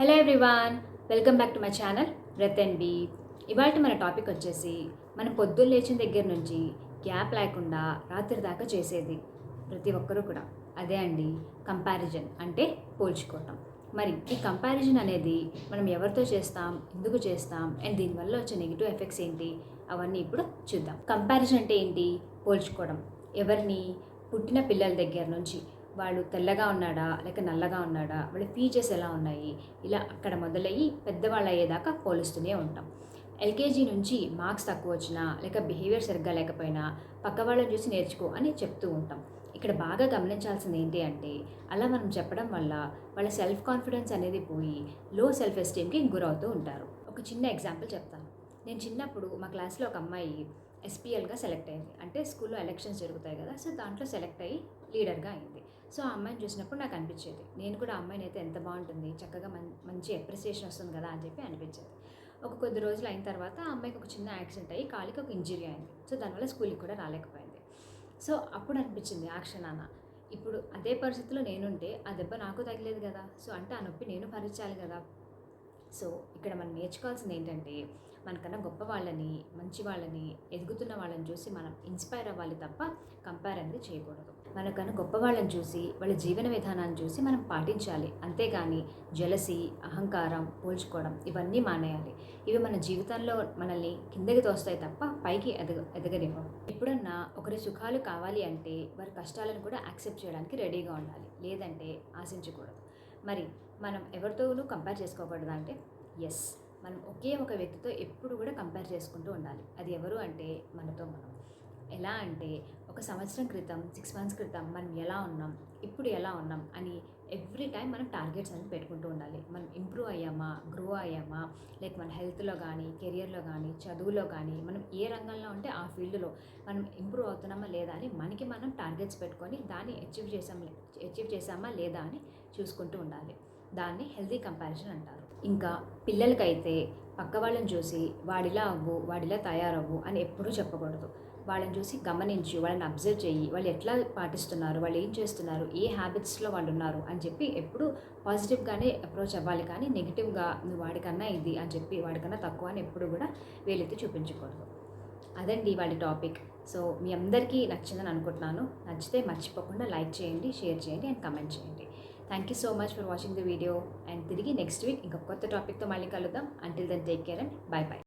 Hello everyone, welcome back to my channel breath and be. ఇవాళ మన topic వచ్చేసి మనం పొద్దున్న లేచిన దగ్గర నుంచి గ్యాప్ లేకుండా రాత్రి దాకా చేసేది ప్రతి ఒక్కరూ కూడా అదే అండి, కంపారిజన్ అంటే పోల్చుకోవటం. మరి ఈ కంపారిజన్ అనేది మనం ఎవరితో చేస్తాం, ఎందుకు చేస్తాం, అండ్ దీనివల్ల వచ్చే నెగిటివ్ ఎఫెక్ట్స్ ఏంటి అవన్నీ ఇప్పుడు చూద్దాం. కంపారిజన్ అంటే ఏంటి? పోల్చుకోవడం. ఎవరిని? పుట్టిన పిల్లల దగ్గర నుంచి వాళ్ళు తెల్లగా ఉన్నాడా లేక నల్లగా ఉన్నాడా, వాళ్ళ ఫీచర్స్ ఎలా ఉన్నాయి, ఇలా అక్కడ మొదలయ్యి పెద్దవాళ్ళు అయ్యేదాకా పోలుస్తూనే ఉంటాం. ఎల్కేజీ నుంచి మార్క్స్ తక్కువ వచ్చినా లేక బిహేవియర్ సరిగ్గా లేకపోయినా పక్క వాళ్ళని చూసి నేర్చుకో అని చెప్తూ ఉంటాం. ఇక్కడ బాగా గమనించాల్సింది ఏంటి అంటే, అలా మనం చెప్పడం వల్ల వాళ్ళ సెల్ఫ్ కాన్ఫిడెన్స్ అనేది పోయి లో సెల్ఫ్ ఎస్టీమ్కి గురవుతూ ఉంటారు. ఒక చిన్న ఎగ్జాంపుల్ చెప్తాను. నేను చిన్నప్పుడు మా క్లాస్లో ఒక అమ్మాయి ఎస్పీఎల్గా సెలెక్ట్ అయింది. అంటే స్కూల్లో ఎలక్షన్స్ జరుగుతాయి కదా, సో దాంట్లో సెలెక్ట్ అయ్యి లీడర్గా అయింది. సో ఆ అమ్మాయిని చూసినప్పుడు నాకు అనిపించేది, నేను కూడా అమ్మాయిని అయితే ఎంత బాగుంటుంది, చక్కగా మంచి అప్రిసియేషన్ వస్తుంది కదా అని చెప్పి అనిపించేది. ఒక కొద్ది రోజులు అయిన తర్వాత ఆ అమ్మాయికి ఒక చిన్న యాక్సిడెంట్ అయ్యి కాలికి ఒక ఇంజరీ అయింది. సో దానివల్ల స్కూల్కి కూడా రాలేకపోయింది. సో అప్పుడు అనిపించింది ఆ క్షణాన, ఇప్పుడు అదే పరిస్థితిలో నేనుంటే ఆ దెబ్బ నాకు తగిలేదు కదా, సో అంటే ఆ నొప్పి నేను భరించాలి కదా. సో ఇక్కడ మనం నేర్చుకోవాల్సింది ఏంటంటే, మనకన్నా గొప్ప వాళ్ళని, మంచి వాళ్ళని, ఎదుగుతున్న వాళ్ళని చూసి మనం ఇన్స్పైర్ అవ్వాలి తప్ప కంపేర్ అనేది చేయకూడదు. మనకన్నా గొప్ప వాళ్ళని చూసి, వాళ్ళ జీవన విధానాన్ని చూసి మనం పాటించాలి. అంతేగాని జలసి, అహంకారం, పోల్చుకోవడం ఇవన్నీ మానేయాలి. ఇవి మన జీవితంలో మనల్ని కిందకి తోస్తాయి తప్ప పైకి ఎదగనివ్వవు. ఎప్పుడన్నా ఒకరి సుఖాలు కావాలి అంటే వారి కష్టాలను కూడా యాక్సెప్ట్ చేయడానికి రెడీగా ఉండాలి, లేదంటే ఆశించకూడదు. మరి మనం ఎవరితోనూ కంపేర్ చేసుకోకూడదు అంటే, ఎస్, మనం ఒకే ఒక వ్యక్తితో ఎప్పుడు కూడా కంపేర్ చేసుకుంటూ ఉండాలి. అది ఎవరు అంటే మనతో మనం. ఎలా అంటే, ఒక సంవత్సరం క్రితం, 6 months క్రితం మనం ఎలా ఉన్నాం, ఇప్పుడు ఎలా ఉన్నాం అని ఎవ్రీ టైం మనం టార్గెట్స్ అనేది పెట్టుకుంటూ ఉండాలి. మనం ఇంప్రూవ్ అయ్యామా, గ్రో అయ్యామా, లైక్ మన హెల్త్లో కానీ, కెరియర్లో కానీ, చదువులో కానీ, మనం ఏ రంగంలో ఉంటే ఆ ఫీల్డ్లో మనం ఇంప్రూవ్ అవుతున్నామా లేదా అని మనకి మనం టార్గెట్స్ పెట్టుకొని దాన్ని అచీవ్ చేసామా లేదా అని చూసుకుంటూ ఉండాలి. దాన్ని హెల్తీ కంపారిజన్ అంటారు. ఇంకా పిల్లలకైతే పక్క వాళ్ళని చూసి వాడిలా అవ్వు, వాడిలా తయారవ్వు అని ఎప్పుడూ చెప్పకూడదు. వాళ్ళని చూసి గమనించి, వాళ్ళని అబ్జర్వ్ చెయ్యి, వాళ్ళు ఎట్లా పాటిస్తున్నారు, వాళ్ళు ఏం చేస్తున్నారు, ఏ హ్యాబిట్స్లో వాళ్ళు ఉన్నారు అని చెప్పి ఎప్పుడు పాజిటివ్గానే అప్రోచ్ అవ్వాలి. కానీ నెగిటివ్గా నువ్వు వాడికన్నా ఇది అని చెప్పి వాడికన్నా తక్కువ అని ఎప్పుడు కూడా వేలెత్తి చూపించకూడదు. అదండి వాళ్ళ టాపిక్. సో మీ అందరికీ నచ్చిందని అనుకుంటున్నాను. నచ్చితే మర్చిపోకుండా లైక్ చేయండి, షేర్ చేయండి అండ్ కమెంట్ చేయండి. Thank you so much for watching the video. And తిరిగి నెక్స్ట్ వీక్ ఇంకొక కొత్త టాపిక్తో మళ్ళీ కలుద్దాం. Until then take care and bye by.